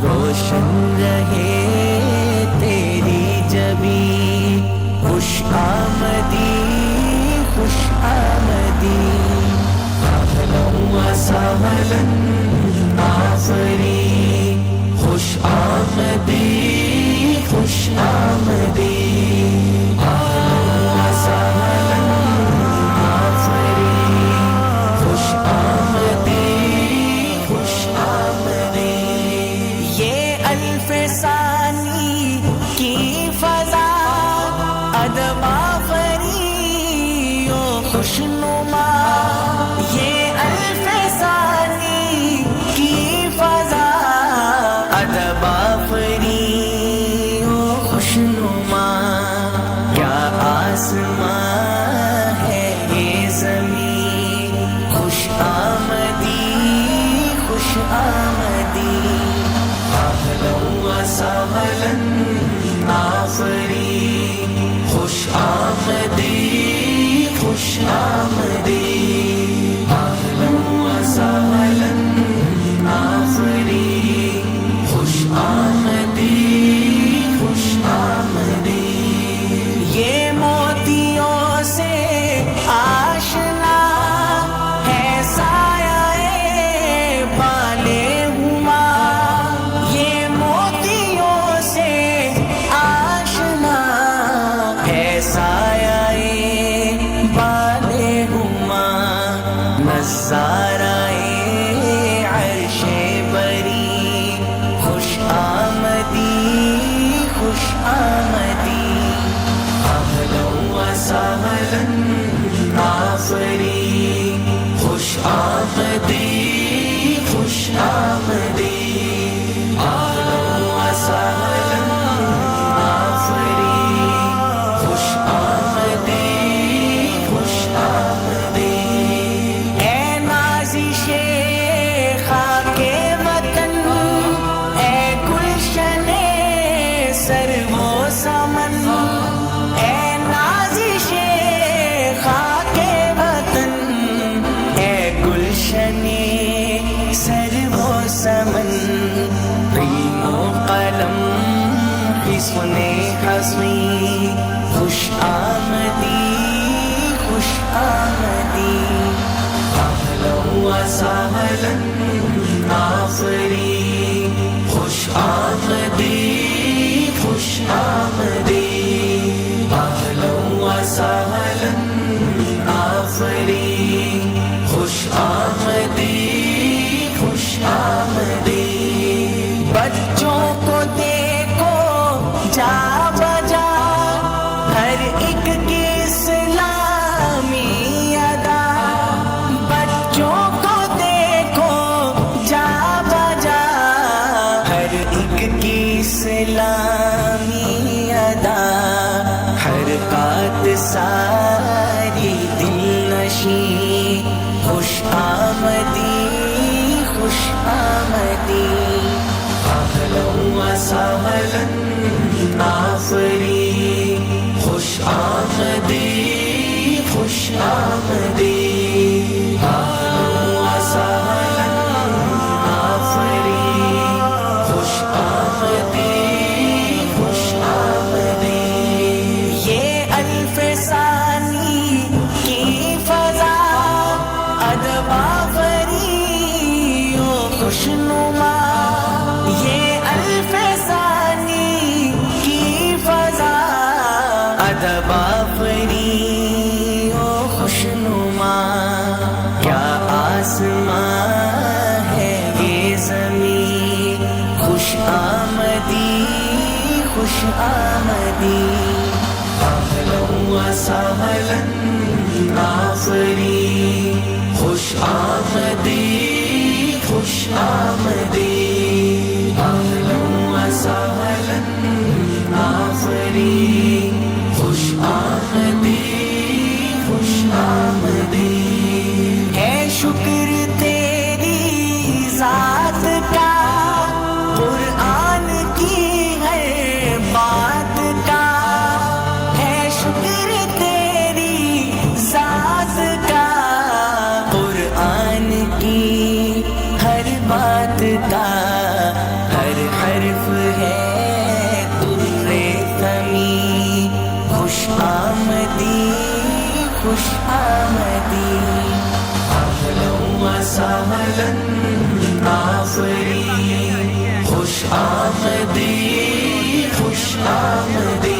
روشن رہے تیری جبیں، خوش آمدی خوش آمدی، اہلا و سہلا آفرین، خوش آمدی خوش آمدی، اہلا و سہلا آفرین، خوش آمدی خوش آمدی۔ یہ الف ثانی کی فضا ادب آفری و خوشنما، یہ الف ثانی کی فضا ادب آفری و خوشنما، کیا آسمان ہے یہ زمین، خوش آمدی خوش آمدی، اہلا و سہلا آفرین، خوش آمدی خوش آمدی، اہلا و سہلا آفرین، خوش آمدی خوش آمدی۔ یہ موتیوں سے آشنا ہے سایہ بالے ہما، یہ موتیوں سے آشنا ہے سایہ بالے ہما، نظارہ عرش بری، خوش آمدی خوش آمدی، اہلا و سہلا آفرین، خوش آمدی خوش آمدی، اہلا و سہلا آفرین، خوش آمدی خوش آمدی۔ اے نازش خاک وطن، اے گلشن سرو و سمن، اے نازش خاک وطن، اے گلشن سرو و سمن، علم و قلم حصن حصین، خوش آمدی خوش آمدی، اہلا و سہلا آفرین، خوش آمدی خوش آمدی، اہلا و سہلا آفرین، خوش آمدی خوش آمدی۔ بچوں کو دیکھو جا بجا، ہر ایک کی اسلامی ادا، بچوں کو دیکھو جا بجا، ہر ایک کی اسلامی ادا، حرکات ساری دل نشیں، خوش آمدی خوش آمدی، اہلا و سہلا آفرین، خوش آمدی خوش آمدی، اہلا و سہلا آفرین، خوش آمدی خوش آمدی۔ یہ نما یہ الف ثانی کی فضا ادب آفری و خوش نما کیا آسمان ہے یہ زمین خوش آمدی خوش آمدی اہلا و سہلا آفری خوش آمدی خوش آمدی اہلا و سہلا آفری خوش آمدی خوش آمدی ہے شکر تیری ذات کا قرآن کی ہر بات کا ہے شکر تیری ذات کا قرآن کی ہر بات کا ہر حرف ہے درے ثمی خوش آمدی خوش آمدی اہلا و سہلا آفری خوش آمدی خوش آمدی